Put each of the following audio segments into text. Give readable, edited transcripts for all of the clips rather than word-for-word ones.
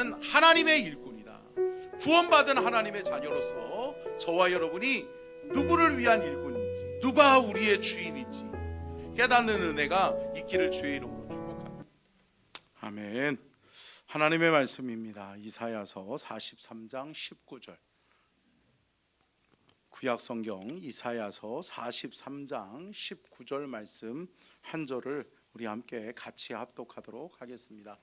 나는 하나님의 일꾼이다. 구원받은 하나님의 자녀로서 저와 여러분이 누구를 위한 일꾼인지, 누가 우리의 주인인지 깨닫는 은혜가 있기를 주의 이름으로 축복합니다. 아멘. 하나님의 말씀입니다. 이사야서 43장 19절. 구약성경 이사야서 43장 19절 말씀 한 절을 우리 함께 같이 합독하도록 하겠습니다.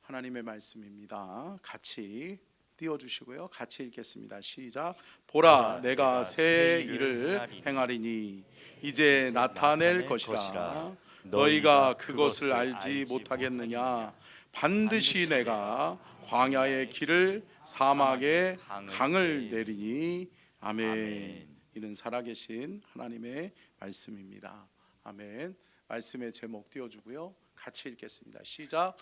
하나님의 말씀입니다. 같이 띄워주시고요. 같이 읽겠습니다. 시작. 보라, 내가 새 일을 행하리니 이제 나타낼 것이라. 너희가 그것을 알지 못하겠느냐? 반드시 내가 광야의 길을, 사막에 강을 내리니. 아멘. 이는 살아계신 하나님의 말씀입니다. 아멘. 말씀의 제목 띄워주고요. 같이 읽겠습니다. 시작.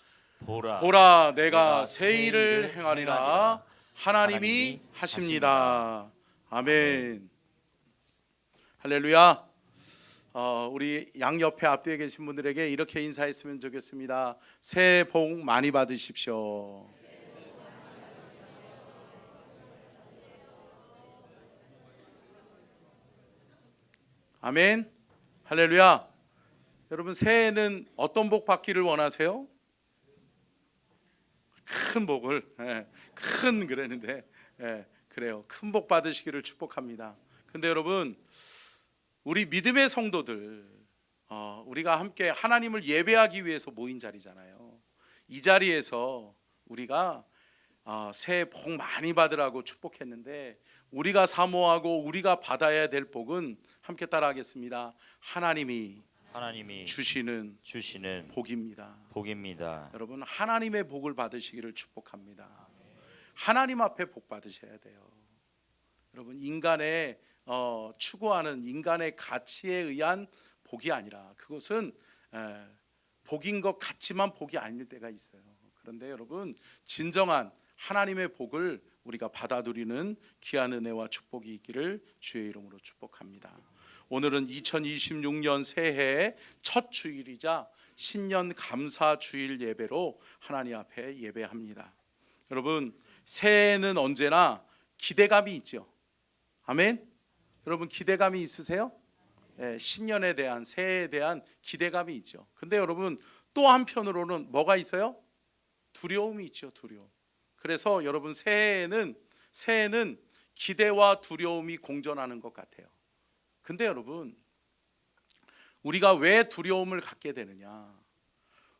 보라, 내가 새 일을 행하리라. 하나님이 하십니다. 아멘. 할렐루야. 우리 양옆에 앞뒤에 계신 분들에게 이렇게 인사했으면 좋겠습니다. 새해 복 많이 받으십시오. 아멘. 할렐루야. 여러분, 새해에는 어떤 복 받기를 원하세요? 큰 복을, 큰 그랬는데, 그래요. 큰 복 받으시기를 축복합니다. 근데 여러분, 우리 믿음의 성도들, 우리가 함께 하나님을 예배하기 위해서 모인 자리잖아요. 이 자리에서 우리가 새해 복 많이 받으라고 축복했는데, 우리가 사모하고 우리가 받아야 될 복은 함께 따라하겠습니다. 하나님이 주시는 복입니다. 여러분, 하나님의 복을 받으시기를 축복합니다. 하나님 앞에 복 받으셔야 돼요. 여러분, 인간의 추구하는 인간의 가치에 의한 복이 아니라, 그것은 복인 것 같지만 복이 아닐 때가 있어요. 그런데 여러분, 진정한 하나님의 복을 우리가 받아 누리는 귀한 은혜와 축복이 있기를 주의 이름으로 축복합니다. 오늘은 2026년 새해의 첫 주일이자 신년 감사 주일 예배로 하나님 앞에 예배합니다. 여러분, 새해는 언제나 기대감이 있죠. 아멘. 여러분, 기대감이 있으세요? 신년에 대한, 새해에 대한 기대감이 있죠. 근데 여러분, 또 한편으로는 뭐가 있어요? 두려움이 있죠. 두려움. 그래서 여러분, 새해에는 기대와 두려움이 공존하는 것 같아요. 근데 여러분, 우리가 왜 두려움을 갖게 되느냐?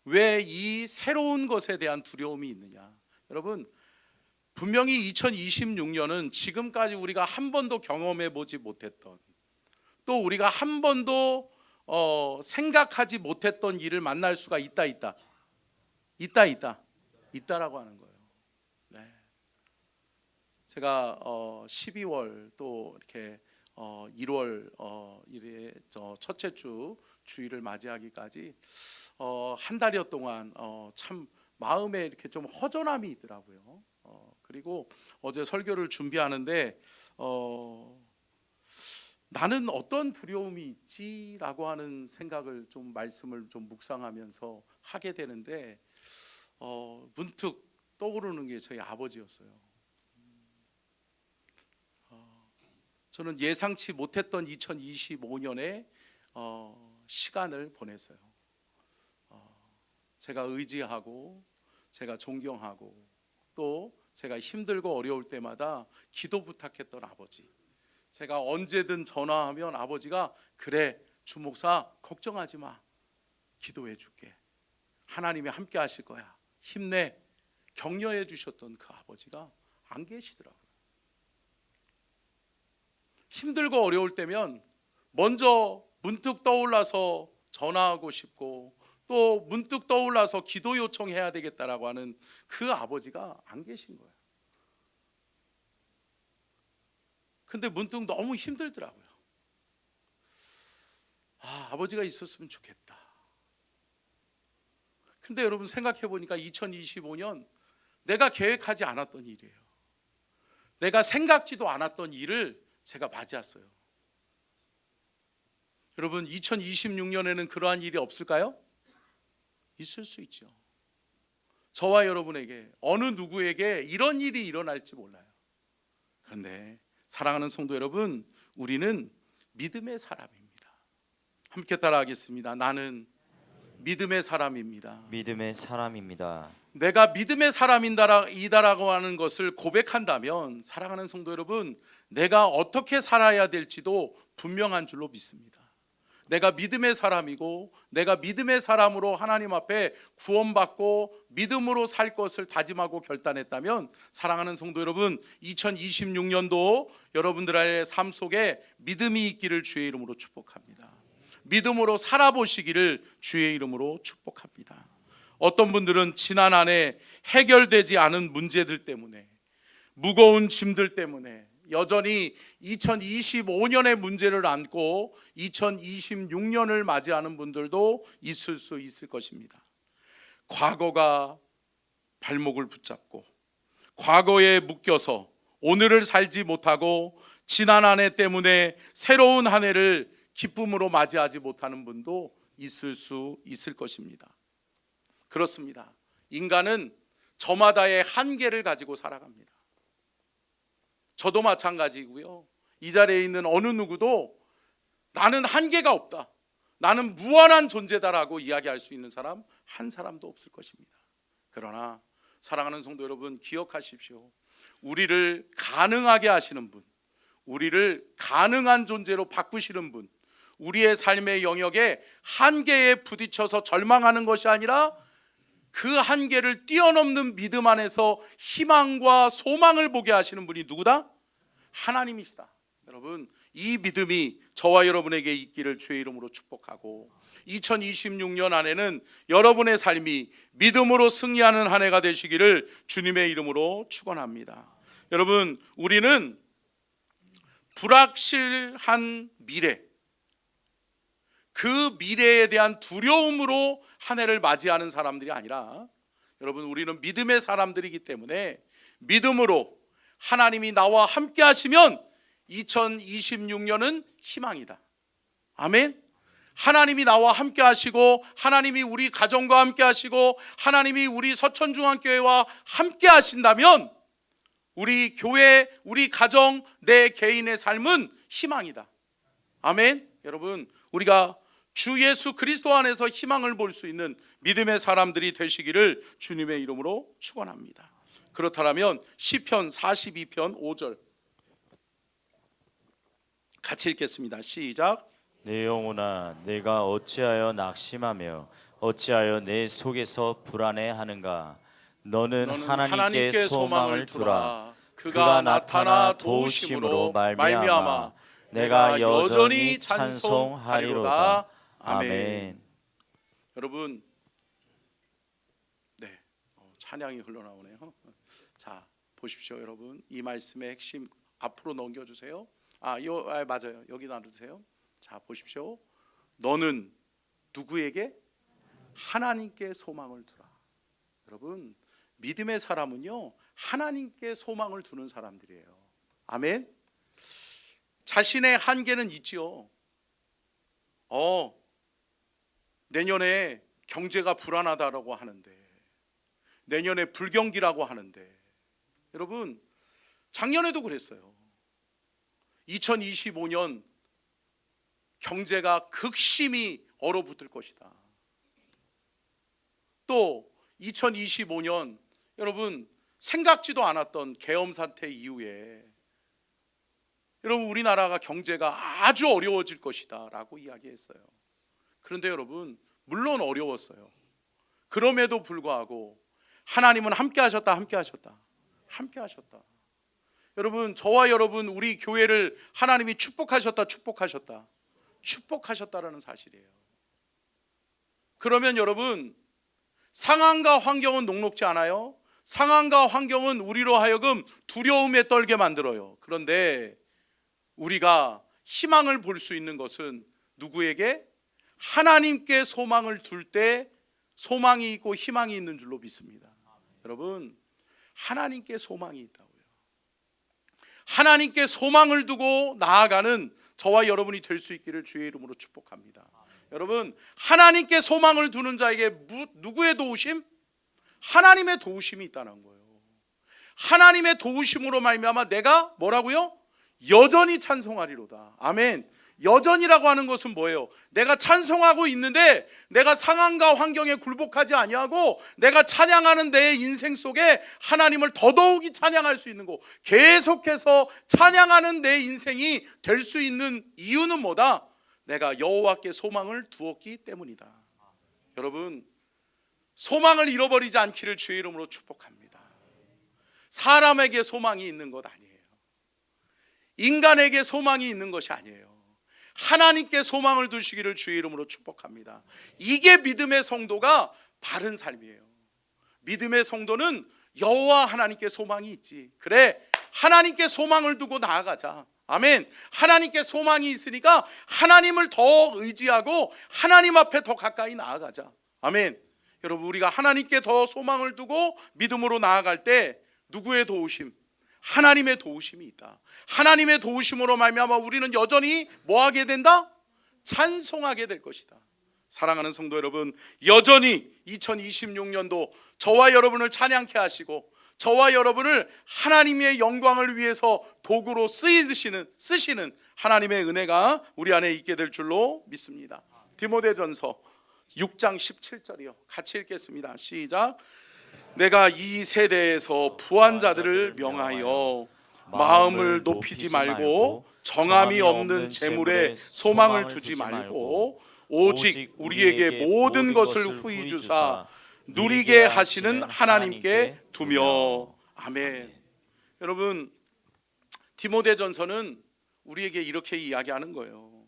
왜 이 새로운 것에 대한 두려움이 있느냐? 여러분, 분명히 2026년은 지금까지 우리가 한 번도 경험해 보지 못했던, 또 우리가 한 번도 생각하지 못했던 일을 만날 수가 있다라고 하는 거예요. 네. 제가 12월 또 이렇게 1월 일에 첫째 주 주일을 맞이하기까지 한 달여 동안 참 마음에 이렇게 좀 허전함이 있더라고요. 그리고 어제 설교를 준비하는데 나는 어떤 두려움이 있지라고 하는 생각을 좀 말씀을 좀 묵상하면서 하게 되는데 문득 떠오르는 게 저희 아버지였어요. 저는 예상치 못했던 2025년에 시간을 보냈어요. 제가 의지하고 제가 존경하고 또 제가 힘들고 어려울 때마다 기도 부탁했던 아버지, 제가 언제든 전화하면 아버지가 그래 주 목사 걱정하지 마, 기도해 줄게, 하나님이 함께 하실 거야, 힘내, 격려해 주셨던 그 아버지가 안 계시더라고요. 힘들고 어려울 때면 먼저 문득 떠올라서 전화하고 싶고 또 문득 떠올라서 기도 요청해야 되겠다라고 하는 그 아버지가 안 계신 거예요. 근데 문득 너무 힘들더라고요. 아버지가 있었으면 좋겠다. 근데 여러분, 생각해 보니까 2025년 내가 계획하지 않았던 일이에요. 내가 생각지도 않았던 일을 제가 맞이했어요. 여러분, 2026년에는 그러한 일이 없을까요? 있을 수 있죠. 저와 여러분에게, 어느 누구에게 이런 일이 일어날지 몰라요. 그런데 사랑하는 성도 여러분, 우리는 믿음의 사람입니다. 함께 따라하겠습니다. 나는 믿음의 사람입니다. 믿음의 사람입니다. 내가 믿음의 사람이다라고 하는 것을 고백한다면, 사랑하는 성도 여러분, 내가 어떻게 살아야 될지도 분명한 줄로 믿습니다. 내가 믿음의 사람이고, 내가 믿음의 사람으로 하나님 앞에 구원받고 믿음으로 살 것을 다짐하고 결단했다면, 사랑하는 성도 여러분, 2026년도 여러분들의 삶 속에 믿음이 있기를 주의 이름으로 축복합니다. 믿음으로 살아보시기를 주의 이름으로 축복합니다. 어떤 분들은 지난 한 해 해결되지 않은 문제들 때문에, 무거운 짐들 때문에 여전히 2025년의 문제를 안고 2026년을 맞이하는 분들도 있을 수 있을 것입니다. 과거가 발목을 붙잡고 과거에 묶여서 오늘을 살지 못하고 지난 한 해 때문에 새로운 한 해를 기쁨으로 맞이하지 못하는 분도 있을 수 있을 것입니다. 그렇습니다. 인간은 저마다의 한계를 가지고 살아갑니다. 저도 마찬가지고요. 이 자리에 있는 어느 누구도 나는 한계가 없다, 나는 무한한 존재다라고 이야기할 수 있는 사람 한 사람도 없을 것입니다. 그러나 사랑하는 성도 여러분, 기억하십시오. 우리를 가능하게 하시는 분, 우리를 가능한 존재로 바꾸시는 분, 우리의 삶의 영역에 한계에 부딪혀서 절망하는 것이 아니라 그 한계를 뛰어넘는 믿음 안에서 희망과 소망을 보게 하시는 분이 누구다? 하나님이시다. 여러분, 이 믿음이 저와 여러분에게 있기를 주의 이름으로 축복하고, 2026년 안에는 여러분의 삶이 믿음으로 승리하는 한 해가 되시기를 주님의 이름으로 축원합니다. 여러분, 우리는 불확실한 미래, 그 미래에 대한 두려움으로 한 해를 맞이하는 사람들이 아니라, 여러분, 우리는 믿음의 사람들이기 때문에 믿음으로 하나님이 나와 함께 하시면 2026년은 희망이다. 아멘. 하나님이 나와 함께 하시고, 하나님이 우리 가정과 함께 하시고, 하나님이 우리 서천중앙교회와 함께 하신다면 우리 교회, 우리 가정, 내 개인의 삶은 희망이다. 아멘. 여러분, 우리가 주 예수 그리스도 안에서 희망을 볼 수 있는 믿음의 사람들이 되시기를 주님의 이름으로 축원합니다. 그렇다면 시편 42편 5절 같이 읽겠습니다. 시작. 내 영혼아, 내가 어찌하여 낙심하며 어찌하여 내 속에서 불안해하는가? 너는 하나님께 소망을 두라. 그가 나타나 도우심으로 말미암아 내가 여전히 찬송하리로다. 아멘. 여러분, 네, 찬양이 흘러나오네요. 자, 보십시오. 여러분, 이 말씀의 핵심 앞으로 넘겨주세요. 맞아요. 여기 놔두세요. 자, 보십시오. 너는 누구에게? 하나님께 소망을 두라. 여러분, 믿음의 사람은요, 하나님께 소망을 두는 사람들이에요. 아멘. 자신의 한계는 있지요. 내년에 경제가 불안하다라고 하는데, 내년에 불경기라고 하는데, 여러분, 작년에도 그랬어요. 2025년 경제가 극심히 얼어붙을 것이다. 또 2025년 여러분, 생각지도 않았던 계엄 사태 이후에 여러분, 우리나라가 경제가 아주 어려워질 것이다 라고 이야기했어요. 그런데 여러분, 물론 어려웠어요. 그럼에도 불구하고 하나님은 함께 하셨다, 함께 하셨다, 함께 하셨다. 여러분, 저와 여러분, 우리 교회를 하나님이 축복하셨다, 축복하셨다, 축복하셨다라는 사실이에요. 그러면 여러분, 상황과 환경은 녹록지 않아요. 상황과 환경은 우리로 하여금 두려움에 떨게 만들어요. 그런데 우리가 희망을 볼 수 있는 것은 누구에게? 하나님께 소망을 둘 때 소망이 있고 희망이 있는 줄로 믿습니다. 여러분, 하나님께 소망이 있다고요. 하나님께 소망을 두고 나아가는 저와 여러분이 될 수 있기를 주의 이름으로 축복합니다. 여러분, 하나님께 소망을 두는 자에게 누구의 도우심? 하나님의 도우심이 있다는 거예요. 하나님의 도우심으로 말미암아 내가 뭐라고요? 여전히 찬송하리로다. 아멘. 여전이라고 하는 것은 뭐예요? 내가 찬송하고 있는데 내가 상황과 환경에 굴복하지 아니하고 내가 찬양하는 내 인생 속에 하나님을 더더욱이 찬양할 수 있는 거, 계속해서 찬양하는 내 인생이 될 수 있는 이유는 뭐다? 내가 여호와께 소망을 두었기 때문이다. 여러분, 소망을 잃어버리지 않기를 주의 이름으로 축복합니다. 사람에게 소망이 있는 것 아니에요. 인간에게 소망이 있는 것이 아니에요. 하나님께 소망을 두시기를 주의 이름으로 축복합니다. 이게 믿음의 성도가 바른 삶이에요. 믿음의 성도는 여호와 하나님께 소망이 있지. 그래, 하나님께 소망을 두고 나아가자. 아멘. 하나님께 소망이 있으니까 하나님을 더 의지하고 하나님 앞에 더 가까이 나아가자. 아멘. 여러분, 우리가 하나님께 더 소망을 두고 믿음으로 나아갈 때 누구의 도우심? 하나님의 도우심이 있다. 하나님의 도우심으로 말미암아 우리는 여전히 뭐 하게 된다? 찬송하게 될 것이다. 사랑하는 성도 여러분, 여전히 2026년도 저와 여러분을 찬양케 하시고 저와 여러분을 하나님의 영광을 위해서 도구로 쓰시는 하나님의 은혜가 우리 안에 있게 될 줄로 믿습니다. 디모데전서 6장 17절이요. 같이 읽겠습니다. 시작. 내가 이 세대에서 부한 자들을 명하여 마음을 높이지 말고 정함이 없는 재물에 소망을 두지 말고 오직 우리에게 모든 것을 후히 주사 누리게 하시는 하나님께 두며. 아멘. 여러분, 디모데전서는 우리에게 이렇게 이야기하는 거예요.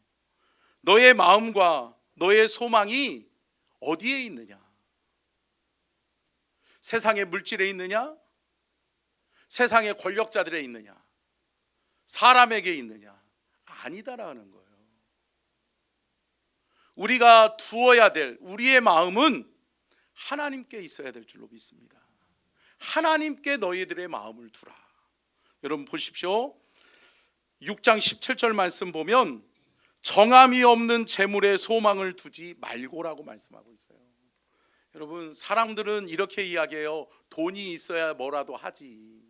너의 마음과 너의 소망이 어디에 있느냐? 세상의 물질에 있느냐? 세상의 권력자들에 있느냐? 사람에게 있느냐? 아니다라는 거예요. 우리가 두어야 될 우리의 마음은 하나님께 있어야 될 줄로 믿습니다. 하나님께 너희들의 마음을 두라. 여러분 보십시오. 6장 17절 말씀 보면 정함이 없는 재물에 소망을 두지 말고라고 말씀하고 있어요. 여러분, 사람들은 이렇게 이야기해요. 돈이 있어야 뭐라도 하지.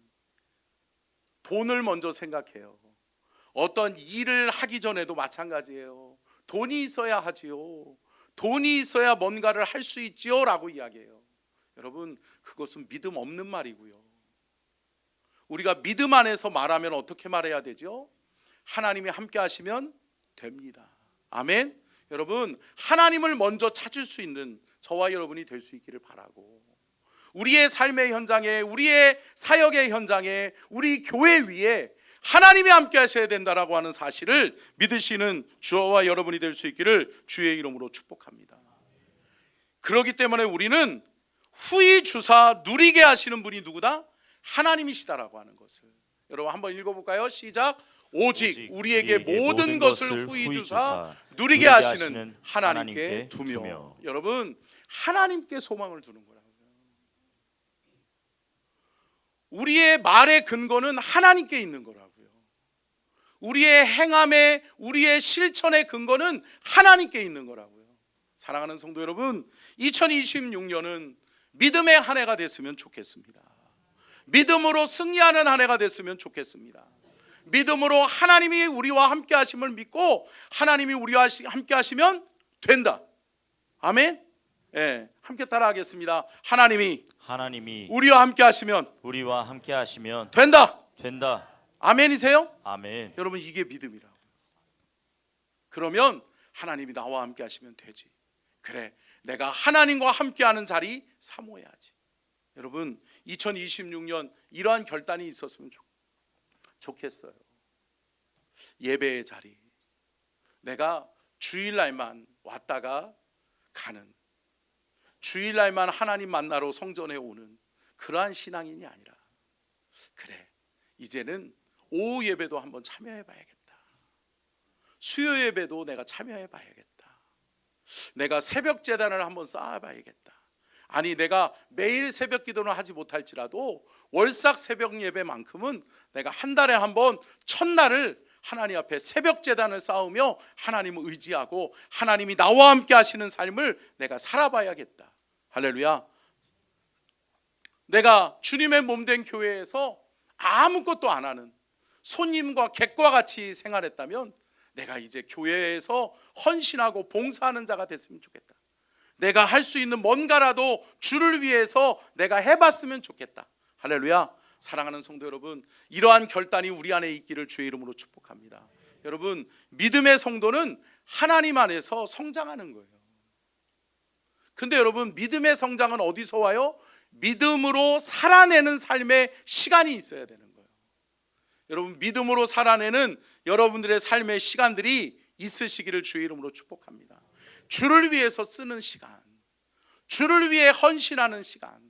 돈을 먼저 생각해요. 어떤 일을 하기 전에도 마찬가지예요. 돈이 있어야 하지요. 돈이 있어야 뭔가를 할 수 있지요 라고 이야기해요. 여러분, 그것은 믿음 없는 말이고요. 우리가 믿음 안에서 말하면 어떻게 말해야 되죠? 하나님이 함께 하시면 됩니다. 아멘. 여러분, 하나님을 먼저 찾을 수 있는 저와 여러분이 될 수 있기를 바라고, 우리의 삶의 현장에, 우리의 사역의 현장에, 우리 교회 위에 하나님이 함께 하셔야 된다라고 하는 사실을 믿으시는 저와 여러분이 될 수 있기를 주의 이름으로 축복합니다. 그렇기 때문에 우리는 후히 주사 누리게 하시는 분이 누구다? 하나님이시다라고 하는 것을 여러분 한번 읽어볼까요? 시작. 오직 우리에게 모든 것을 후히 주사 누리게 하시는 하나님께 두며. 여러분, 하나님께 소망을 두는 거라고요. 우리의 말의 근거는 하나님께 있는 거라고요. 우리의 행함의, 우리의 실천의 근거는 하나님께 있는 거라고요. 사랑하는 성도 여러분, 2026년은 믿음의 한 해가 됐으면 좋겠습니다. 믿음으로 승리하는 한 해가 됐으면 좋겠습니다. 믿음으로 하나님이 우리와 함께 하심을 믿고 하나님이 우리와 함께 하시면 된다. 아멘. 예, 함께 따라하겠습니다. 하나님이 우리와 함께 하시면 된다. 아멘이세요? 아멘. 여러분, 이게 믿음이라고. 그러면 하나님이 나와 함께 하시면 되지. 그래, 내가 하나님과 함께하는 자리 사모해야지. 여러분, 2026년 이러한 결단이 있었으면 좋겠어요. 예배의 자리, 내가 주일날만 왔다가 가는, 주일날만 하나님 만나러 성전에 오는 그러한 신앙인이 아니라, 그래, 이제는 오후 예배도 한번 참여해 봐야겠다. 수요 예배도 내가 참여해 봐야겠다. 내가 새벽 제단을 한번 쌓아 봐야겠다. 아니, 내가 매일 새벽 기도는 하지 못할지라도 월삭 새벽 예배만큼은 내가 한 달에 한 번 첫날을 하나님 앞에 새벽 제단을 쌓으며 하나님을 의지하고 하나님이 나와 함께 하시는 삶을 내가 살아봐야겠다. 할렐루야. 내가 주님의 몸된 교회에서 아무것도 안 하는 손님과 객과 같이 생활했다면 내가 이제 교회에서 헌신하고 봉사하는 자가 됐으면 좋겠다. 내가 할 수 있는 뭔가라도 주를 위해서 내가 해봤으면 좋겠다. 할렐루야. 사랑하는 성도 여러분, 이러한 결단이 우리 안에 있기를 주의 이름으로 축복합니다. 여러분, 믿음의 성도는 하나님 안에서 성장하는 거예요. 근데 여러분, 믿음의 성장은 어디서 와요? 믿음으로 살아내는 삶의 시간이 있어야 되는 거예요. 여러분, 믿음으로 살아내는 여러분들의 삶의 시간들이 있으시기를 주의 이름으로 축복합니다. 주를 위해서 쓰는 시간, 주를 위해 헌신하는 시간,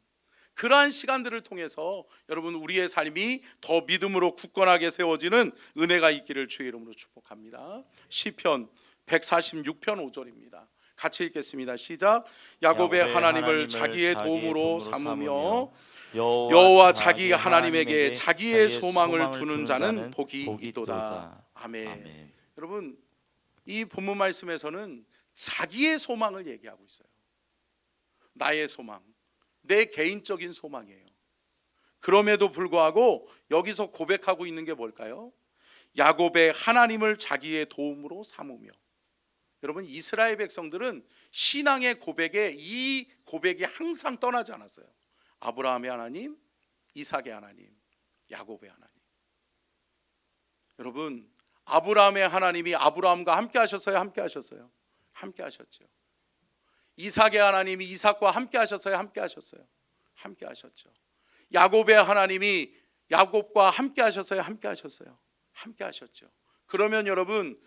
그러한 시간들을 통해서 여러분 우리의 삶이 더 믿음으로 굳건하게 세워지는 은혜가 있기를 주의 이름으로 축복합니다. 시편 146편 5절입니다. 같이 읽겠습니다. 시작. 야곱의 하나님을 자기의 도움으로 삼으며 여호와 자기 하나님에게 자기의 소망을 두는 자는 복이 있도다. 아멘. 여러분, 이 본문 말씀에서는 자기의 소망을 얘기하고 있어요. 나의 소망, 내 개인적인 소망이에요. 그럼에도 불구하고 여기서 고백하고 있는 게 뭘까요? 야곱의 하나님을 자기의 도움으로 삼으며. 여러분, 이스라엘 백성들은 신앙의 고백에 이 고백이 항상 떠나지 않았어요. 아브라함의 하나님, 이삭의 하나님, 야곱의 하나님. 여러분, 아브라함의 하나님이 아브라함과 함께 하셨어요? 함께 하셨어요? 함께 하셨죠. 이삭의 하나님이 이삭과 함께 하셨어요? 함께 하셨어요? 함께 하셨죠. 야곱의 하나님이 야곱과 함께 하셨어요? 함께 하셨어요? 함께 하셨죠. 그러면 여러분,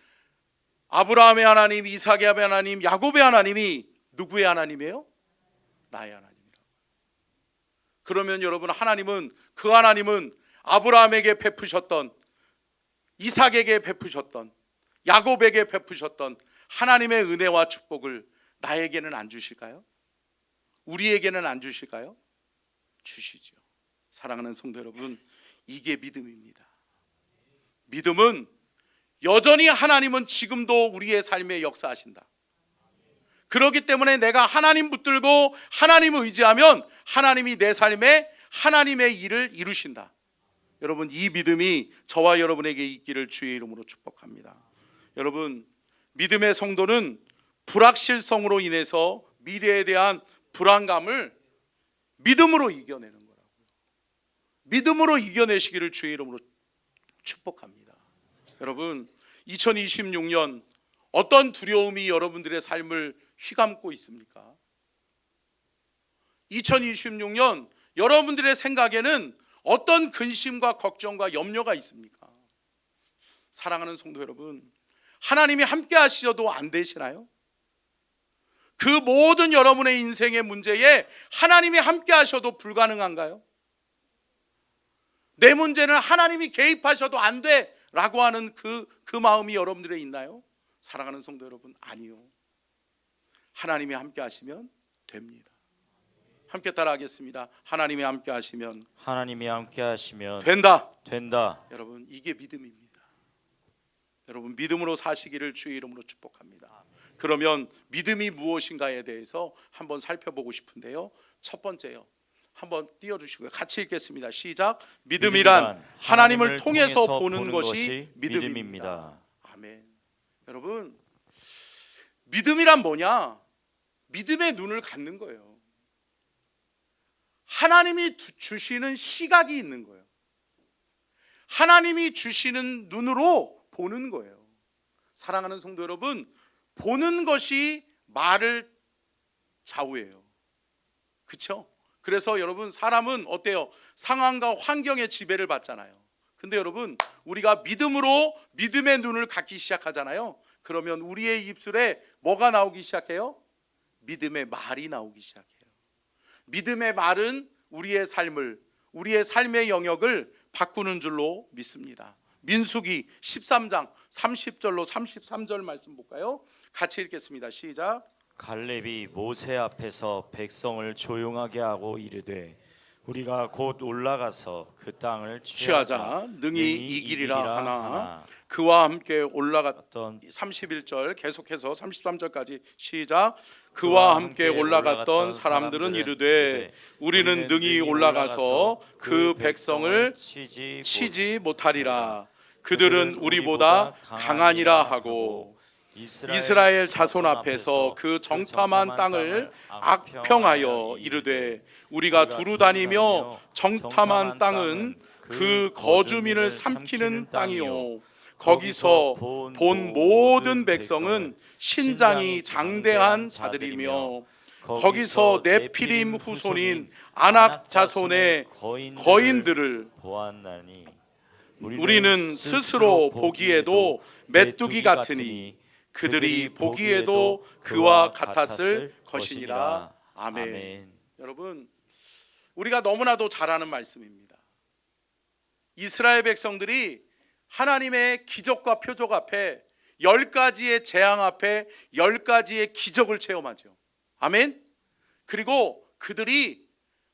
아브라함의 하나님, 이삭의 하나님, 야곱의 하나님이 누구의 하나님이에요? 나의 하나님이라고. 그러면 여러분, 그 하나님은 아브라함에게 베푸셨던, 이삭에게 베푸셨던, 야곱에게 베푸셨던 하나님의 은혜와 축복을 나에게는 안 주실까요? 우리에게는 안 주실까요? 주시죠. 사랑하는 성도 여러분, 이게 믿음입니다. 믿음은 여전히 하나님은 지금도 우리의 삶에 역사하신다. 그렇기 때문에 내가 하나님 붙들고 하나님 의지하면 하나님이 내 삶에 하나님의 일을 이루신다. 여러분, 이 믿음이 저와 여러분에게 있기를 주의 이름으로 축복합니다. 여러분, 믿음의 성도는 불확실성으로 인해서 미래에 대한 불안감을 믿음으로 이겨내는 거라고요. 믿음으로 이겨내시기를 주의 이름으로 축복합니다. 여러분, 2026년 어떤 두려움이 여러분들의 삶을 휘감고 있습니까? 2026년 여러분들의 생각에는 어떤 근심과 걱정과 염려가 있습니까? 사랑하는 성도 여러분, 하나님이 함께 하시셔도 안 되시나요? 그 모든 여러분의 인생의 문제에 하나님이 함께 하셔도 불가능한가요? 내 문제는 하나님이 개입하셔도 안 돼 라고 하는 그 마음이 여러분들에 있나요? 사랑하는 성도 여러분, 아니요. 하나님이 함께 하시면 됩니다. 함께 따라하겠습니다. 하나님이 함께 하시면 된다. 여러분, 이게 믿음입니다. 여러분, 믿음으로 사시기를 주의 이름으로 축복합니다. 그러면 믿음이 무엇인가에 대해서 한번 살펴보고 싶은데요. 첫 번째요, 한번 띄워주시고요. 같이 읽겠습니다. 시작. 믿음이란 하나님을 통해서 보는 것이 믿음입니다. 아멘. 여러분, 믿음이란 뭐냐? 믿음의 눈을 갖는 거예요. 하나님이 주시는 시각이 있는 거예요. 하나님이 주시는 눈으로 보는 거예요. 사랑하는 성도 여러분, 보는 것이 말을 좌우해요. 그렇죠? 그래서 여러분, 사람은 어때요? 상황과 환경의 지배를 받잖아요. 근데 여러분, 우리가 믿음으로 믿음의 눈을 갖기 시작하잖아요. 그러면 우리의 입술에 뭐가 나오기 시작해요? 믿음의 말이 나오기 시작해요. 믿음의 말은 우리의 삶의 영역을 바꾸는 줄로 믿습니다. 민수기 13장 30절로 33절 말씀 볼까요? 같이 읽겠습니다. 시작. 갈렙이 모세 앞에서 백성을 조용하게 하고 이르되 우리가 곧 올라가서 그 땅을 취하자. 능히 이기리라 하나 그와 함께 올라갔던 31절 계속해서 33절까지 시작. 그와 함께 올라갔던 사람들은 이르되 우리는 능히 올라가서 그 백성을 치지 못하리라. 그들은 우리보다 강하니라 하고 이스라엘 자손 앞에서 그 정탐한 땅을 악평하여 이르되 우리가 두루 다니며 정탐한 땅은 그 거주민을 삼키는 땅이요 거기서 본 모든 백성은 신장이 장대한 자들이며 거기서 네피림 후손인 아낙 자손의 거인들을 보았나니 우리는 스스로 보기에도 메뚜기 같으니 그들이 보기에도 그와 같았을 것이니라. 아멘. 여러분, 우리가 너무나도 잘 아는 말씀입니다. 이스라엘 백성들이 하나님의 기적과 표적 앞에 10가지의 재앙 앞에 10가지의 기적을 체험하죠. 아멘. 그리고 그들이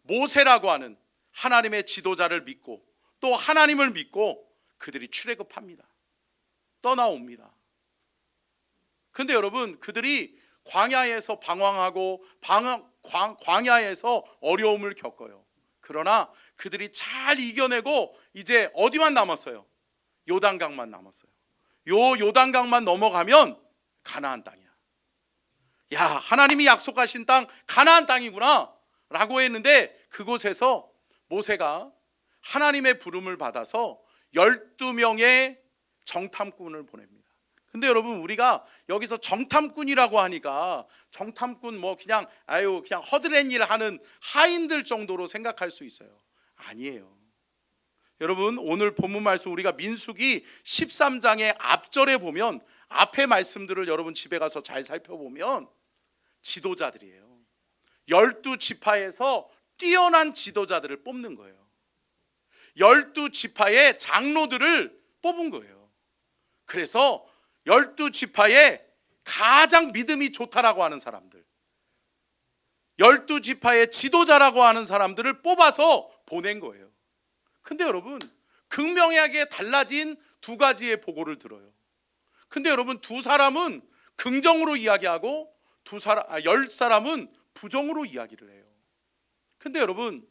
모세라고 하는 하나님의 지도자를 믿고 또 하나님을 믿고 그들이 출애굽합니다. 떠나옵니다. 근데 여러분, 그들이 광야에서 방황하고 광야에서 어려움을 겪어요. 그러나 그들이 잘 이겨내고 이제 어디만 남았어요? 요단강만 남았어요. 요 요단강만 넘어가면 가나안 땅이야. 야, 하나님이 약속하신 땅 가나안 땅이구나 라고 했는데 그곳에서 모세가 하나님의 부름을 받아서 12명의 정탐꾼을 보냅니다. 근데 여러분, 우리가 여기서 정탐꾼이라고 하니까 정탐꾼 뭐 그냥 그냥 허드렛 일 하는 하인들 정도로 생각할 수 있어요. 아니에요. 여러분, 오늘 본문 말씀 우리가 민수기 13장의 앞절에 보면 앞에 말씀들을 여러분 집에 가서 잘 살펴보면 지도자들이에요. 12지파에서 뛰어난 지도자들을 뽑는 거예요. 12지파의 장로들을 뽑은 거예요. 그래서 12지파의 가장 믿음이 좋다라고 하는 사람들, 12지파의 지도자라고 하는 사람들을 뽑아서 보낸 거예요. 근데 여러분, 극명하게 달라진 두 가지의 보고를 들어요. 근데 여러분, 두 사람은 긍정으로 이야기하고 10사람은 부정으로 이야기를 해요. 근데 여러분,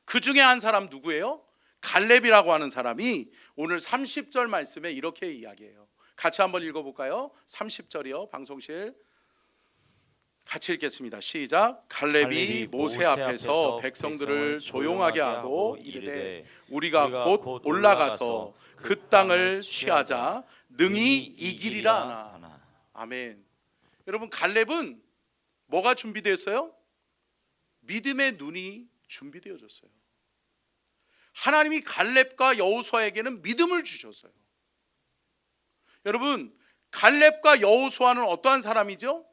그 중에 한 사람 누구예요? 갈렙이라고 하는 사람이 오늘 30절 말씀에 이렇게 이야기해요. 같이 한번 읽어볼까요? 30절이요. 방송실 같이 읽겠습니다. 시작. 갈렙이 모세 앞에서 백성들을 조용하게 하고 이르되 우리가 곧 올라가서 그 땅을 취하자 능히 이기리라 하나. 아멘. 여러분, 갈렙은 뭐가 준비되었어요? 믿음의 눈이 준비되어졌어요. 하나님이 갈렙과 여호수아에게는 믿음을 주셨어요. 여러분, 갈렙과 여호수아는 어떠한 사람이죠?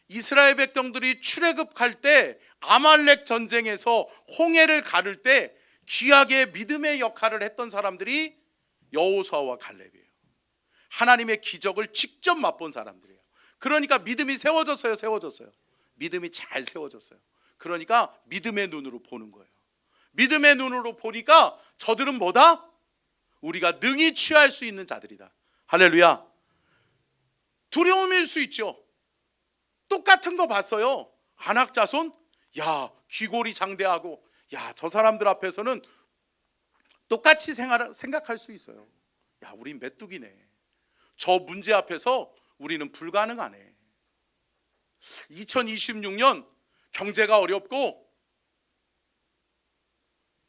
이스라엘 백성들이 출애굽할 때 아말렉 전쟁에서 홍해를 가를 때 귀하게 믿음의 역할을 했던 사람들이 여호수아와 갈렙이에요. 하나님의 기적을 직접 맛본 사람들이에요. 그러니까 믿음이 세워졌어요, 세워졌어요. 믿음이 잘 세워졌어요. 그러니까 믿음의 눈으로 보는 거예요. 믿음의 눈으로 보니까 저들은 뭐다? 우리가 능히 취할 수 있는 자들이다. 할렐루야. 두려움일 수 있죠. 똑같은 거 봤어요. 아낙 자손, 야, 귀골이 장대하고, 야, 저 사람들 앞에서는 똑같이 생각할 수 있어요. 야, 우린 메뚜기네. 저 문제 앞에서 우리는 불가능하네. 2026년 경제가 어렵고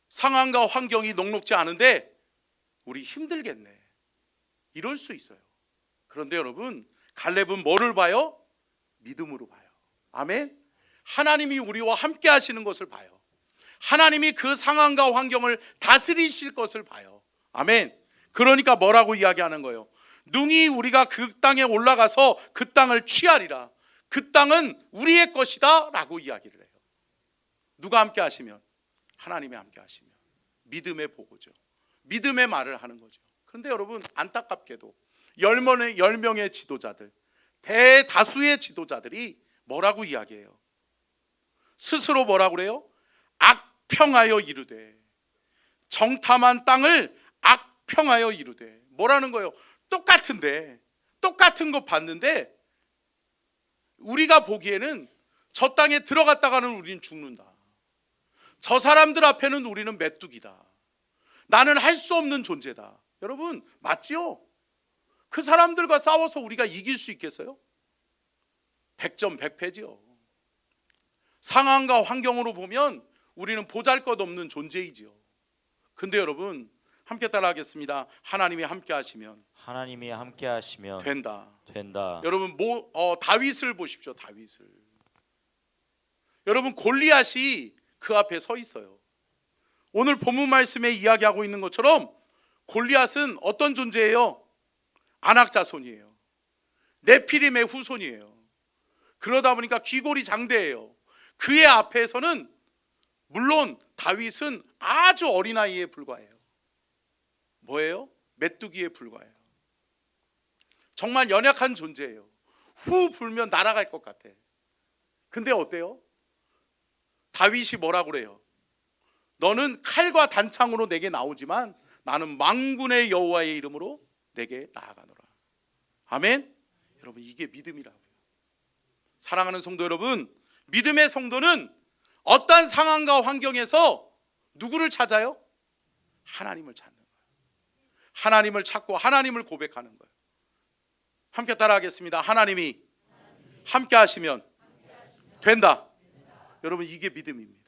상황과 환경이 녹록지 않은데 우리 힘들겠네. 이럴 수 있어요. 그런데 여러분, 갈렙은 뭐를 봐요? 믿음으로 봐요. 아멘. 하나님이 우리와 함께 하시는 것을 봐요. 하나님이 그 상황과 환경을 다스리실 것을 봐요. 아멘. 그러니까 뭐라고 이야기하는 거예요? 능히 우리가 그 땅에 올라가서 그 땅을 취하리라. 그 땅은 우리의 것이다 라고 이야기를 해요. 누가 함께 하시면? 하나님이 함께 하시면. 믿음의 보고죠. 믿음의 말을 하는 거죠. 그런데 여러분, 안타깝게도 10명의 지도자들, 대다수의 지도자들이 뭐라고 이야기해요? 스스로 뭐라고 그래요? 악평하여 이르되, 정탐한 땅을 악평하여 이르되. 뭐라는 거예요? 똑같은데, 똑같은 거 봤는데 우리가 보기에는 저 땅에 들어갔다가는 우리는 죽는다. 저 사람들 앞에는 우리는 메뚜기다. 나는 할 수 없는 존재다. 여러분 맞지요? 그 사람들과 싸워서 우리가 이길 수 있겠어요? 100점 100패지요. 상황과 환경으로 보면 우리는 보잘것없는 존재이지요. 근데 여러분 함께 따라하겠습니다. 하나님이 함께 하시면 하나님이 함께 하시면 된다. 여러분 다윗을 보십시오. 다윗을. 여러분 골리앗이 그 앞에 서 있어요. 오늘 본문 말씀에 이야기하고 있는 것처럼 골리앗은 어떤 존재예요? 아낙 자손이에요. 네피림의 후손이에요. 그러다 보니까 귀골이 장대예요. 그의 앞에서는 물론 다윗은 아주 어린아이에 불과해요. 뭐예요? 메뚜기에 불과해요. 정말 연약한 존재예요. 후 불면 날아갈 것 같아. 근데 어때요? 다윗이 뭐라고 그래요? 너는 칼과 단창으로 내게 나오지만 나는 만군의 여호와의 이름으로 내게 나아가노라. 아멘. 여러분 이게 믿음이라고요. 사랑하는 성도 여러분, 믿음의 성도는 어떠한 상황과 환경에서 누구를 찾아요? 하나님을 찾는 거예요. 하나님을 찾고 하나님을 고백하는 거예요. 함께 따라하겠습니다. 하나님이 함께 하시면 된다. 여러분 이게 믿음입니다.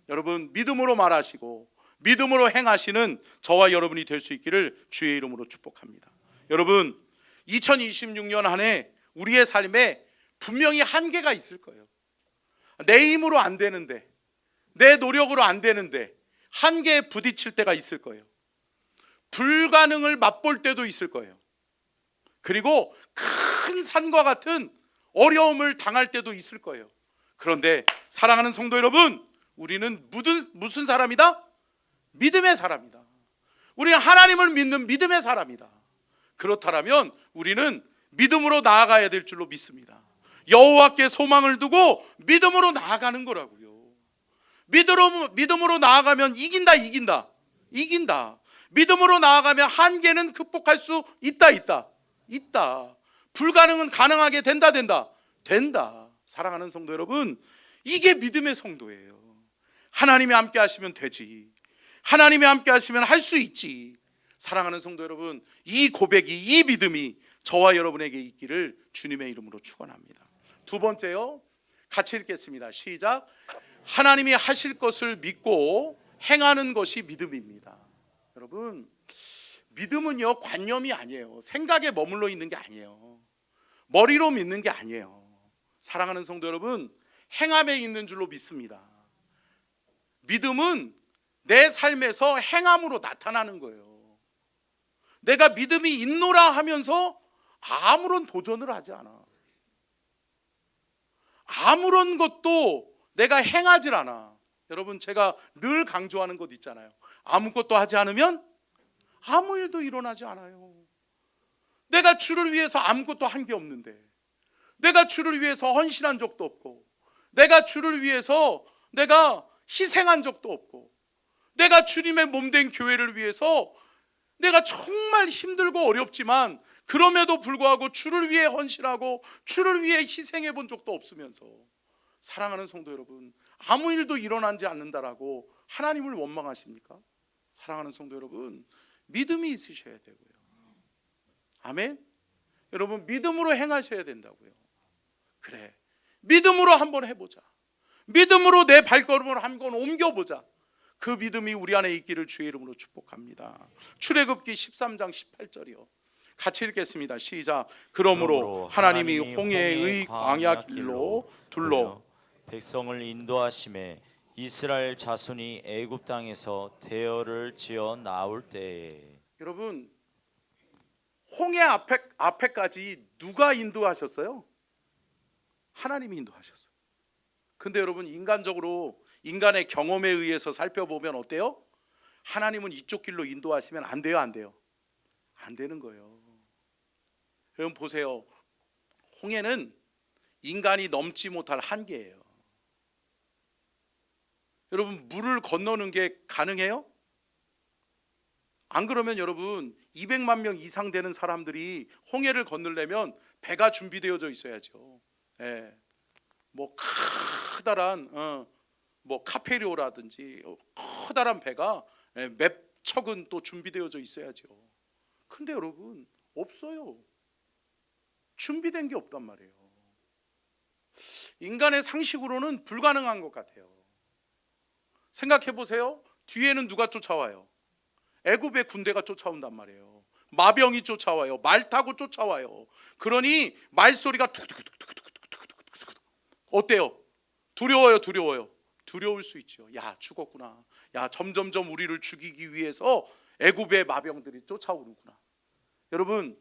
여러분 믿음으로 말하시고 믿음으로 행하시는 저와 여러분이 될 수 있기를 주의 이름으로 축복합니다. 여러분 2026년 한 해 우리의 삶에 분명히 한계가 있을 거예요. 내 힘으로 안 되는데, 내 노력으로 안 되는데 한계에 부딪힐 때가 있을 거예요. 불가능을 맛볼 때도 있을 거예요. 그리고 큰 산과 같은 어려움을 당할 때도 있을 거예요. 그런데 사랑하는 성도 여러분, 우리는 무슨 사람이다? 믿음의 사람이다. 우리는 하나님을 믿는 믿음의 사람이다. 그렇다면 우리는 믿음으로 나아가야 될 줄로 믿습니다. 여호와께 소망을 두고 믿음으로 나아가는 거라고요. 믿음으로 나아가면 이긴다. 믿음으로 나아가면 한계는 극복할 수 있다. 불가능은 가능하게 된다. 사랑하는 성도 여러분, 이게 믿음의 성도예요. 하나님이 함께 하시면 되지. 하나님이 함께 하시면 할 수 있지. 사랑하는 성도 여러분, 이 고백이, 이 믿음이 저와 여러분에게 있기를 주님의 이름으로 축원합니다. 두 번째요, 같이 읽겠습니다. 시작. 하나님이 하실 것을 믿고 행하는 것이 믿음입니다. 여러분, 믿음은요 관념이 아니에요. 생각에 머물러 있는 게 아니에요. 머리로 믿는 게 아니에요. 사랑하는 성도 여러분, 행함에 있는 줄로 믿습니다. 믿음은 내 삶에서 행함으로 나타나는 거예요. 내가 믿음이 있노라 하면서 아무런 도전을 하지 않아. 아무런 것도 내가 행하질 않아. 여러분, 제가 늘 강조하는 것 있잖아요. 아무것도 하지 않으면 아무 일도 일어나지 않아요. 내가 주를 위해서 아무것도 한 게 없는데, 내가 주를 위해서 헌신한 적도 없고, 내가 주를 위해서 내가 희생한 적도 없고, 내가 주님의 몸된 교회를 위해서 내가 정말 힘들고 어렵지만 그럼에도 불구하고 주를 위해 헌신하고 주를 위해 희생해 본 적도 없으면서, 사랑하는 성도 여러분, 아무 일도 일어나지 않는다라고 하나님을 원망하십니까? 사랑하는 성도 여러분, 믿음이 있으셔야 되고요. 아멘. 여러분, 믿음으로 행하셔야 된다고요. 그래, 믿음으로 한번 해보자. 믿음으로 내 발걸음을 한번 옮겨보자. 그 믿음이 우리 안에 있기를 주의 이름으로 축복합니다. 출애굽기 13장 18절이요. 같이 읽겠습니다. 시작. 그러므로 하나님이 홍해의 광야 길로 둘러 백성을 인도하심에 이스라엘 자손이 애굽 땅에서 대열을 지어 나올 때에. 여러분, 홍해 앞에까지 누가 인도하셨어요? 하나님이 인도하셨어요. 근데 여러분, 인간의 경험에 의해서 살펴보면 어때요? 하나님은 이쪽 길로 인도하시면 안 돼요? 안 되는 거예요. 여러분 보세요. 홍해는 인간이 넘지 못할 한계예요. 여러분, 물을 건너는 게 가능해요? 안 그러면 여러분 200만 명 이상 되는 사람들이 홍해를 건너려면 배가 준비되어져 있어야죠. 예, 뭐 커다란 뭐 카페리오라든지 커다란 배가 몇 척은 또 준비되어져 있어야죠. 근데 여러분 없어요. 준비된 게 없단 말이에요. 인간의 상식으로는 불가능한 것 같아요. 생각해 보세요. 뒤에는 누가 쫓아와요? 애굽의 군대가 쫓아온단 말이에요. 마병이 쫓아와요. 말 타고 쫓아와요. 그러니 말소리가 툭툭툭툭툭툭툭툭 어때요? 두려워요, 두려워요. 두려울 수 있죠. 야, 죽었구나. 야, 점점점 우리를 죽이기 위해서 애굽의 마병들이 쫓아오는구나. 여러분,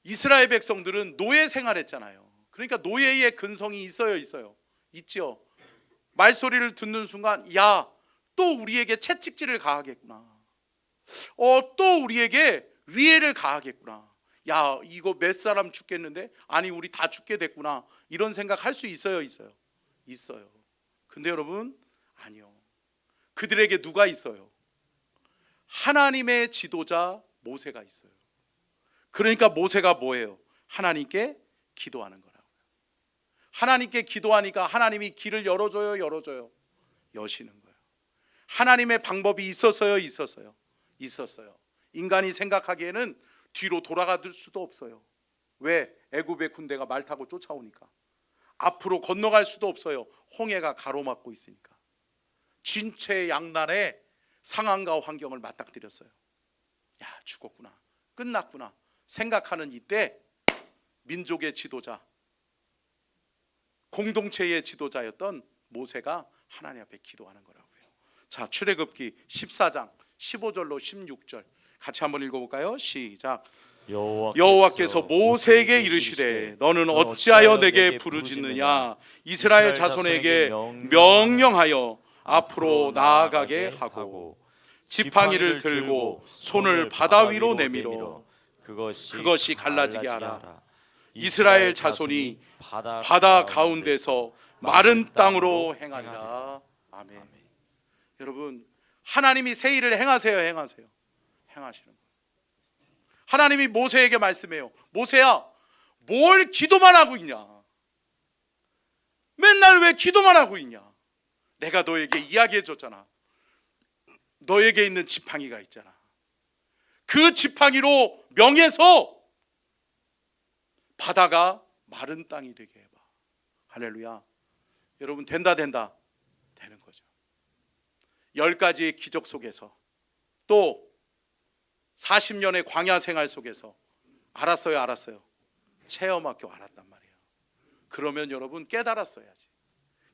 이스라엘 백성들은 노예 생활했잖아요. 그러니까 노예의 근성이 있어요, 있어요. 있죠. 말소리를 듣는 순간, 야, 또 우리에게 채찍질을 가하겠구나. 또 우리에게 위해를 가하겠구나. 야, 이거 몇 사람 죽겠는데? 아니, 우리 다 죽게 됐구나. 이런 생각 할 수 있어요, 있어요? 있어요. 근데 여러분, 아니요. 그들에게 누가 있어요? 하나님의 지도자 모세가 있어요. 그러니까 모세가 뭐예요? 하나님께 기도하는 거라고요. 하나님께 기도하니까 하나님이 길을 열어줘요, 열어줘요? 여시는 거예요. 하나님의 방법이 있었어요, 있었어요? 있었어요. 인간이 생각하기에는 뒤로 돌아갈 수도 없어요. 왜? 애굽의 군대가 말 타고 쫓아오니까. 앞으로 건너갈 수도 없어요. 홍해가 가로막고 있으니까. 진퇴양난의 상황과 환경을 맞닥뜨렸어요. 야, 죽었구나, 끝났구나 생각하는 이때 민족의 지도자, 공동체의 지도자였던 모세가 하나님 앞에 기도하는 거라고요. 자, 출애굽기 14장 15절로 16절 같이 한번 읽어볼까요? 시작. 여호와께서 모세에게 이르시되 너는 어찌하여 내게 부르짖느냐? 이스라엘 자손에게 명령하여 앞으로 나아가게 하고 지팡이를 들고 손을 바다 위로 내밀어 그것이 갈라지게 하라. 이스라엘 자손이 바다 가운데서 마른 땅으로 행하리라. 아멘. 여러분, 하나님이 새 일을 행하세요, 행하세요? 행하시는 거예요. 하나님이 모세에게 말씀해요. 모세야, 뭘 기도만 하고 있냐? 맨날 왜 기도만 하고 있냐? 내가 너에게 이야기해 줬잖아. 너에게 있는 지팡이가 있잖아. 그 지팡이로 명해서 바다가 마른 땅이 되게 해봐. 할렐루야. 여러분, 된다 되는 거죠. 10가지의 기적 속에서 또 40년의 광야 생활 속에서 알았어요. 체험학교 알았단 말이에요. 그러면 여러분 깨달았어야지.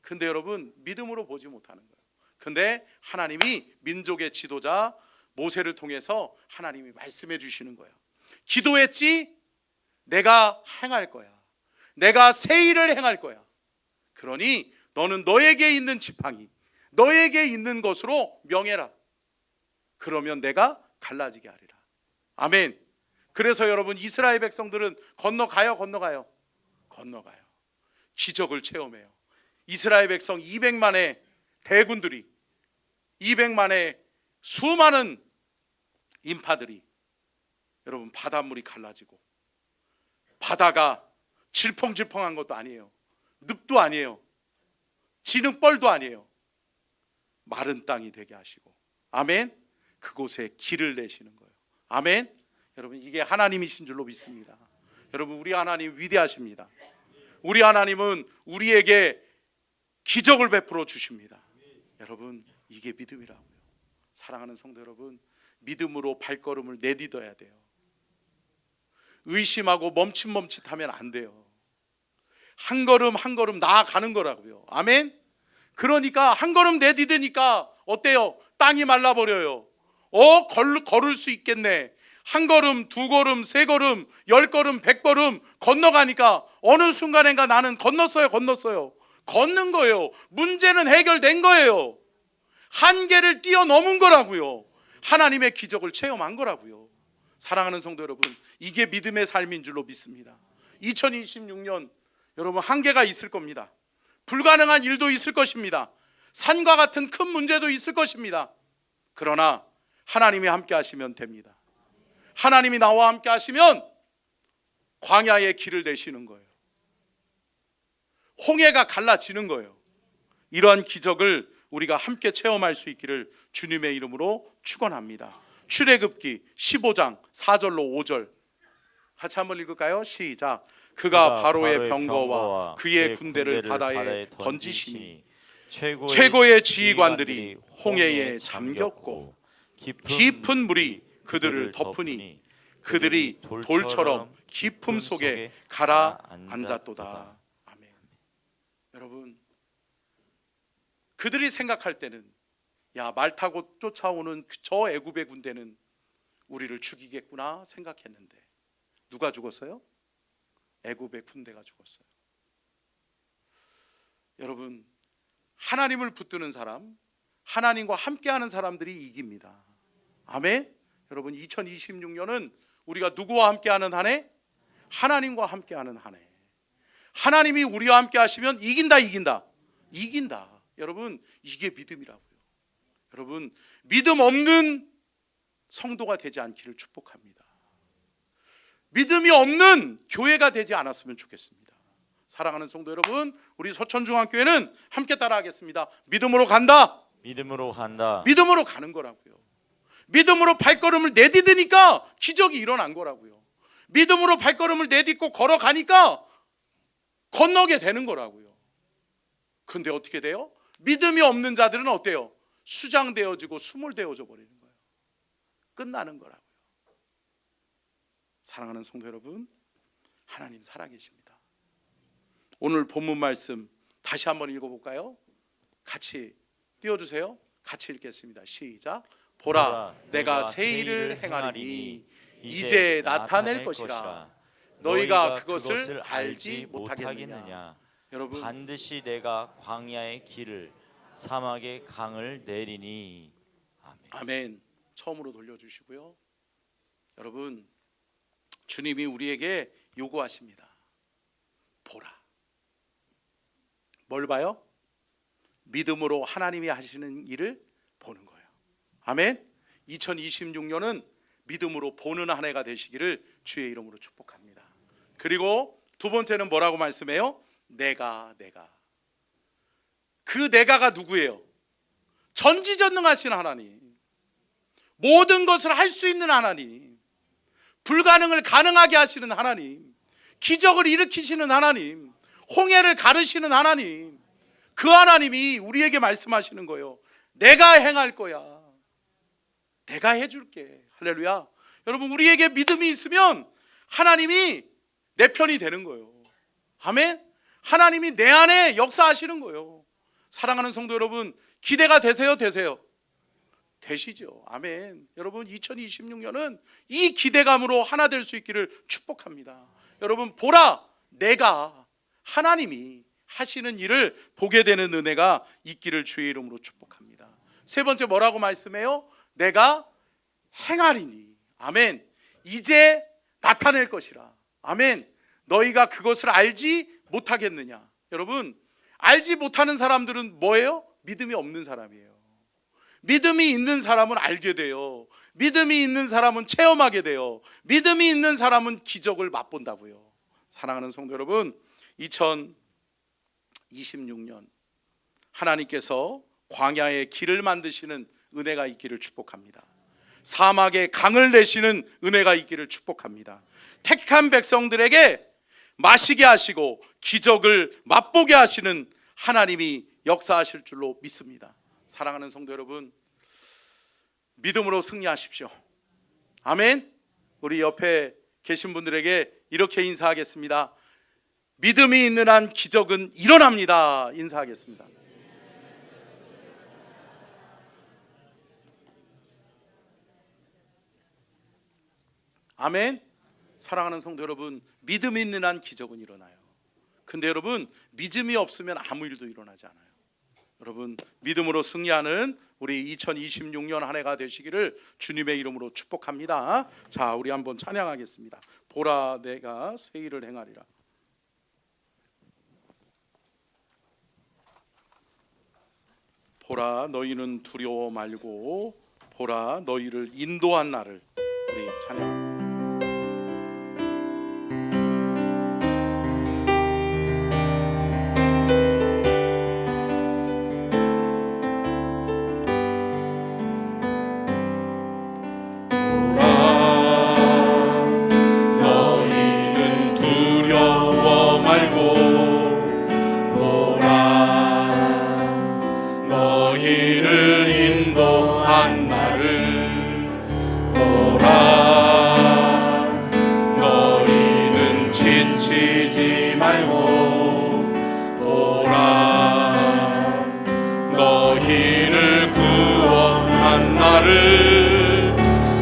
근데 여러분 믿음으로 보지 못하는 거예요. 근데 하나님이 민족의 지도자 모세를 통해서 하나님이 말씀해 주시는 거예요. 기도했지? 내가 행할 거야. 내가 새 일을 행할 거야. 그러니 너는 너에게 있는 지팡이, 너에게 있는 것으로 명해라. 그러면 내가 갈라지게 하리라. 아멘. 그래서 여러분, 이스라엘 백성들은 건너가요. 기적을 체험해요. 이스라엘 백성 200만의 대군들이, 200만의 수많은 인파들이, 여러분, 바닷물이 갈라지고, 바다가 질펑질펑한 것도 아니에요. 늪도 아니에요. 진흙벌도 아니에요. 마른 땅이 되게 하시고, 아멘. 그곳에 길을 내시는 거예요. 아멘. 여러분, 이게 하나님이신 줄로 믿습니다. 여러분, 우리 하나님 위대하십니다. 우리 하나님은 우리에게 기적을 베풀어 주십니다. 여러분, 이게 믿음이라고요. 사랑하는 성도 여러분, 믿음으로 발걸음을 내딛어야 돼요. 의심하고 멈칫멈칫하면 안 돼요. 한 걸음 한 걸음 나아가는 거라고요. 아멘. 그러니까 한 걸음 내딛으니까 어때요? 땅이 말라버려요. 걸을 수 있겠네. 한 걸음, 두 걸음, 세 걸음, 10걸음, 100걸음 건너가니까 어느 순간인가 나는 건넜어요. 걷는 거예요. 문제는 해결된 거예요. 한계를 뛰어넘은 거라고요. 하나님의 기적을 체험한 거라고요. 사랑하는 성도 여러분, 이게 믿음의 삶인 줄로 믿습니다. 2026년 여러분, 한계가 있을 겁니다. 불가능한 일도 있을 것입니다. 산과 같은 큰 문제도 있을 것입니다. 그러나 하나님이 함께 하시면 됩니다. 하나님이 나와 함께 하시면 광야의 길을 내시는 거예요. 홍해가 갈라지는 거예요. 이러한 기적을 우리가 함께 체험할 수 있기를 주님의 이름으로 축원합니다. 출애굽기 15장 4절로 5절 같이 한번 읽을까요? 시작. 그가 바로의 병거와 그의 군대를 바다에 던지시니 최고의 지휘관들이 홍해에 잠겼고 깊은 물이 그들을 덮으니 그들이 돌처럼 깊음 속에 가라앉았도다. 아멘. 여러분, 그들이 생각할 때는 야, 말 타고 쫓아오는 저 애굽의 군대는 우리를 죽이겠구나 생각했는데 누가 죽었어요? 애굽의 군대가 죽었어요. 여러분, 하나님을 붙드는 사람, 하나님과 함께하는 사람들이 이깁니다. 아멘. 여러분, 2026년은 우리가 누구와 함께하는 한 해? 하나님과 함께하는 한 해. 하나님이 우리와 함께 하시면 이긴다. 여러분, 이게 믿음이라고요. 여러분, 믿음 없는 성도가 되지 않기를 축복합니다. 믿음이 없는 교회가 되지 않았으면 좋겠습니다. 사랑하는 성도 여러분, 우리 서천중앙교회는 함께 따라하겠습니다. 믿음으로 간다. 믿음으로 간다. 믿음으로 가는 거라고요. 믿음으로 발걸음을 내디디니까 기적이 일어난 거라고요. 믿음으로 발걸음을 내딛고 걸어가니까 건너게 되는 거라고요. 근데 어떻게 돼요? 믿음이 없는 자들은 어때요? 수장되어지고 수몰되어져 버리는 거예요. 끝나는 거라고요. 사랑하는 성도 여러분, 하나님 살아계십니다. 오늘 본문 말씀 다시 한번 읽어볼까요? 같이 띄워주세요. 같이 읽겠습니다. 시작. 보라, 내가 새 일을 행하리니 이제 나타낼 것이라. 너희가 그것을 알지 못하겠느냐. 여러분, 반드시 내가 광야의 길을 사막의 강을 내리니. 아멘. 아멘. 처음으로 돌려주시고요. 여러분, 주님이 우리에게 요구하십니다. 보라. 뭘 봐요? 믿음으로 하나님이 하시는 일을 보는 거예요. 아멘. 2026년은 믿음으로 보는 한 해가 되시기를 주의 이름으로 축복합니다. 그리고 두 번째는 뭐라고 말씀해요? 내가. 그 내가가 누구예요? 전지전능하신 하나님, 모든 것을 할 수 있는 하나님, 불가능을 가능하게 하시는 하나님, 기적을 일으키시는 하나님, 홍해를 가르시는 하나님, 그 하나님이 우리에게 말씀하시는 거예요. 내가 행할 거야. 내가 해줄게. 할렐루야. 여러분, 우리에게 믿음이 있으면 하나님이 내 편이 되는 거예요. 아멘. 하나님이 내 안에 역사하시는 거예요. 사랑하는 성도 여러분, 기대가 되세요? 되시죠. 아멘. 여러분, 2026년은 이 기대감으로 하나 될 수 있기를 축복합니다. 여러분, 보라, 내가 하나님이 하시는 일을 보게 되는 은혜가 있기를 주의 이름으로 축복합니다. 세 번째 뭐라고 말씀해요? 내가 행하리니. 아멘. 이제 나타낼 것이라. 아멘. 너희가 그것을 알지 못하겠느냐. 여러분, 알지 못하는 사람들은 뭐예요? 믿음이 없는 사람이에요. 믿음이 있는 사람은 알게 돼요. 믿음이 있는 사람은 체험하게 돼요. 믿음이 있는 사람은 기적을 맛본다고요. 사랑하는 성도 여러분, 2026년 하나님께서 광야의 길을 만드시는 은혜가 있기를 축복합니다. 사막에 강을 내시는 은혜가 있기를 축복합니다. 택한 백성들에게 마시게 하시고 기적을 맛보게 하시는 하나님이 역사하실 줄로 믿습니다. 사랑하는 성도 여러분, 믿음으로 승리하십시오. 아멘. 우리 옆에 계신 분들에게 이렇게 인사하겠습니다. 믿음이 있는 한 기적은 일어납니다. 인사하겠습니다. 아멘. 사랑하는 성도 여러분, 믿음이 있는 한 기적은 일어나요. 근데 여러분, 믿음이 없으면 아무 일도 일어나지 않아요. 여러분, 믿음으로 승리하는 우리 2026년 한 해가 되시기를 주님의 이름으로 축복합니다. 자, 우리 한번 찬양하겠습니다. 보라, 내가 새 일을 행하리라. 보라, 너희는 두려워 말고 보라, 너희를 인도한 나를. 우리 찬양.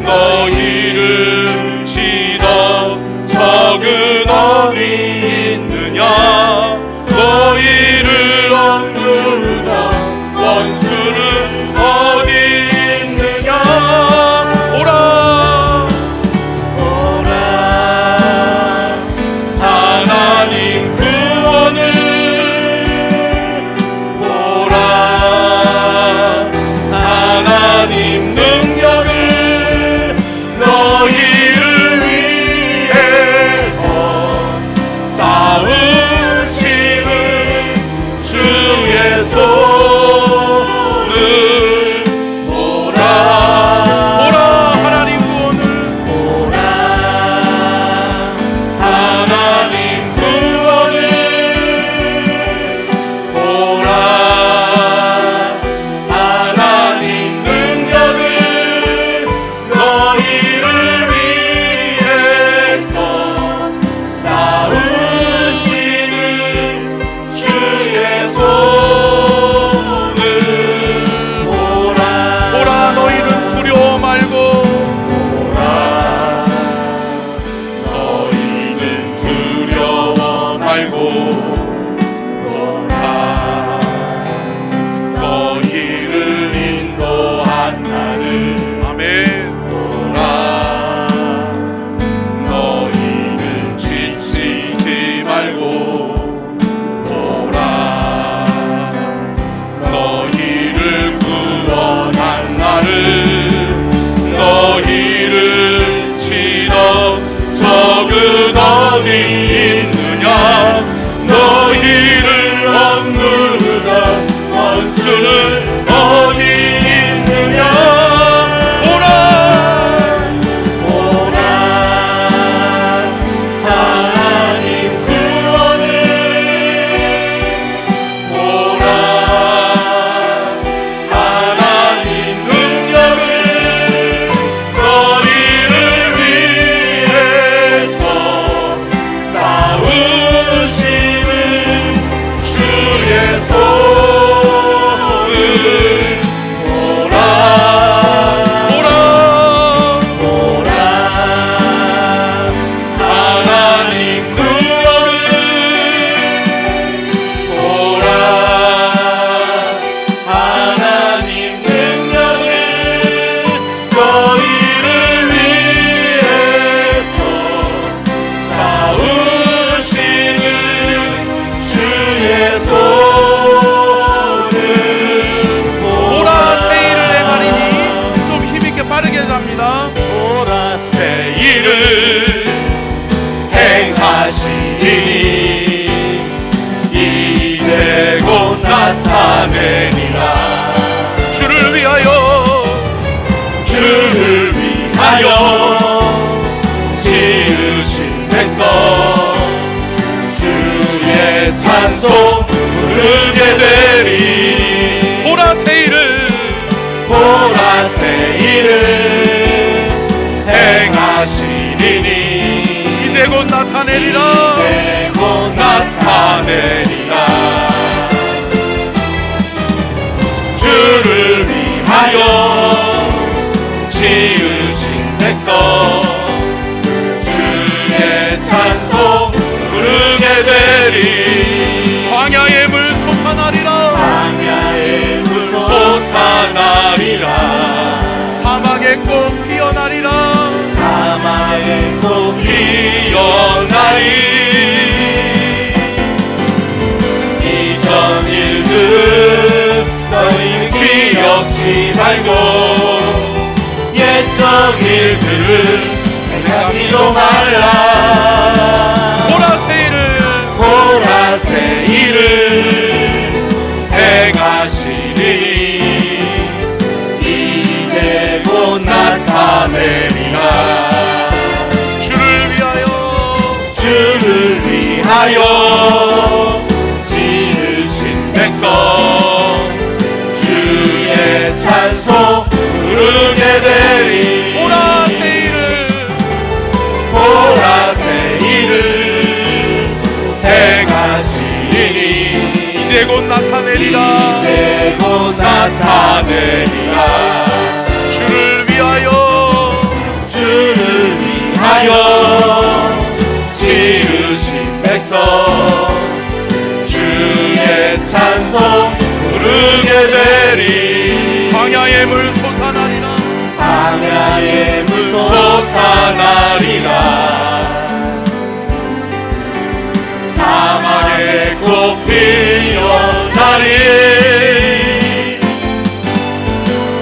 너희를 치던 적은 어디 있느냐 너희를 억누르던 원수는 어디 있느냐 오라 오라 하나님 구원을 오라 하나님 능력을 너희를 위해서 싸우시는 주의 손을 보라 보라 하나님 구원을 보라 하나님 구원을 보라 하나님 능력을 너희를 위해서 싸우시는 주의 손을 보라 보라 너희는 두려워 말고 보라 너희는 두려워 말고 보라 너희를 인도한 나를 아멘 보라 너희는 지치지 말고 보라 너희를 구원한 나를 너희를 치던 적은 어디 있느냐 너희를 억누르던 원수는 어디 있느냐 보라 보라 하나님 구원을 보라 하나님 능력을 너희를 위해서 싸우시는 주의 손을 보라 보라 보라 하나님 구원을 보라 하나님 능력을 너희를 위해서 싸우시는 주의 손을 보라 세일을 행하리니 좀 힘있게 빠르게 합니다 보라 세일을 행하시리니 이제 곧 나타내리라 주를 위하여 지으신 백성 주의 찬송 부르게 되리 보라 세일을 행하시리니 이제 곧 나타내리라 주를 위하여 지으신 백성 주의 찬송 부르게 되리 광야의 물 솟아나리라 사막의 꽃 피어나리라 이전 일들 너희는 기억지 말고 옛적 일들을 생각지도 말라 보라 세일을 행하시리니 이제 곧 나타내리라 주를 위하여 지으신 백성 주의 찬송 부르게 되리 보라 세일을 행하시리니 이제 곧 나타내리라 주를 위하여 물 솟아나리라. 광야의 물 솟아나리라. 사막의 꽃 피어나리.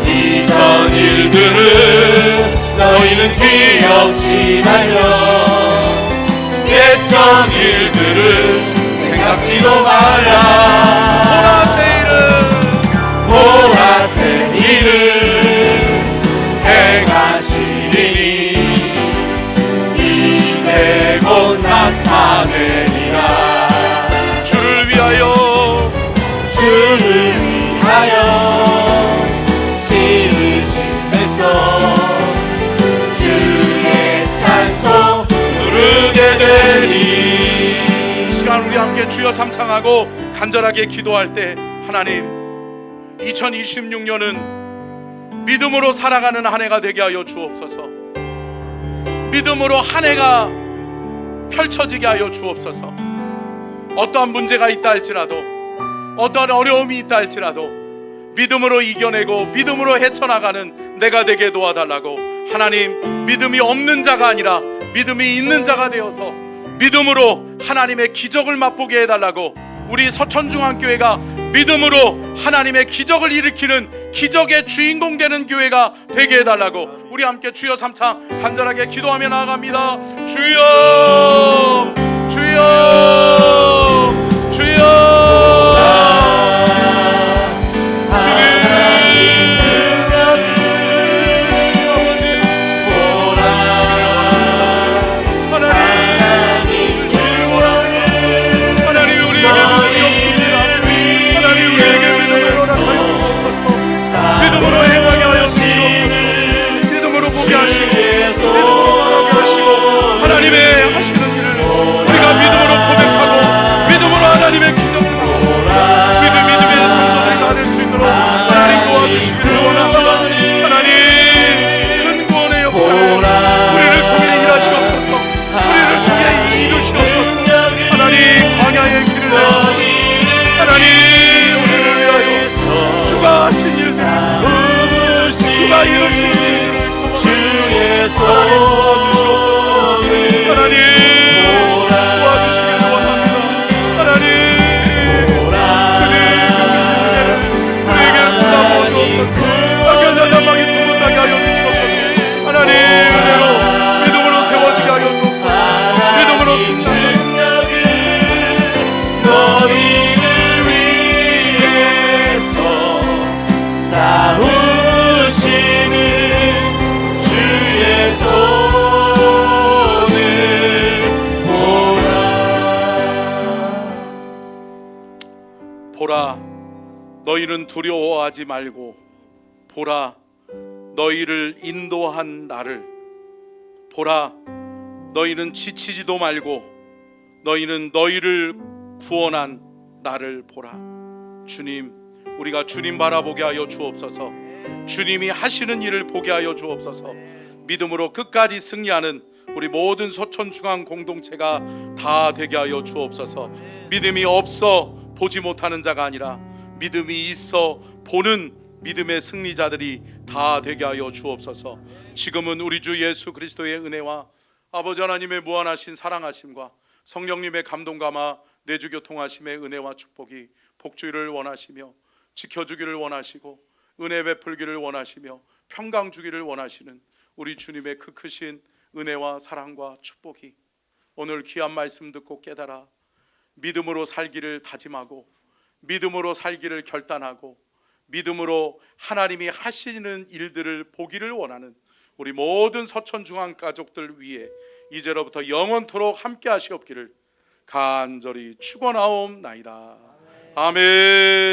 이전 일들은 너희는 기억지 말며 옛전 일들을 생각지도 마라. 보라새 일은 행하시리니 이제 곧 나타내리라. 주를 위하여 지으신 백성 주의 찬송 부르게 되리. 이 시간 우리 함께 주여 삼창하고 간절하게 기도할 때, 하나님 2026년은 믿음으로 살아가는 한 해가 되게 하여 주옵소서. 믿음으로 한 해가 펼쳐지게 하여 주옵소서. 어떠한 문제가 있다 할지라도, 어떠한 어려움이 있다 할지라도 믿음으로 이겨내고 믿음으로 헤쳐나가는 내가 되게 도와달라고. 하나님, 믿음이 없는 자가 아니라 믿음이 있는 자가 되어서 믿음으로 하나님의 기적을 맛보게 해달라고. 우리 서천중앙교회가 믿음으로 하나님의 기적을 일으키는 기적의 주인공 되는 교회가 되게 해달라고. 우리 함께 주여 삼창 간절하게 기도하며 나아갑니다. 주여, 주여, 주여. 보라, 너희는 두려워하지 말고, 보라, 너희를 인도한 나를. 보라, 너희는 지치지도 말고, 너희는 너희를 구원한 나를 보라. 주님, 우리가 주님 바라보게 하여 주옵소서. 주님이 하시는 일을 보게 하여 주옵소서. 믿음으로 끝까지 승리하는 우리 모든 서천중앙 공동체가 다 되게 하여 주옵소서. 믿음이 없어 보지 못하는 자가 아니라 믿음이 있어 보는 믿음의 승리자들이 다 되게 하여 주옵소서. 지금은 우리 주 예수 그리스도의 은혜와 아버지 하나님의 무한하신 사랑하심과 성령님의 감동감화 내주교통하심의 은혜와 축복이 복주기를 원하시며 지켜주기를 원하시고 은혜 베풀기를 원하시며 평강 주기를 원하시는 우리 주님의 그 크신 은혜와 사랑과 축복이 오늘 귀한 말씀 듣고 깨달아 믿음으로 살기를 다짐하고 믿음으로 살기를 결단하고 믿음으로 하나님이 하시는 일들을 보기를 원하는 우리 모든 서천중앙 가족들 위해 이제로부터 영원토록 함께 하시옵기를 간절히 축원하옵나이다. 아멘.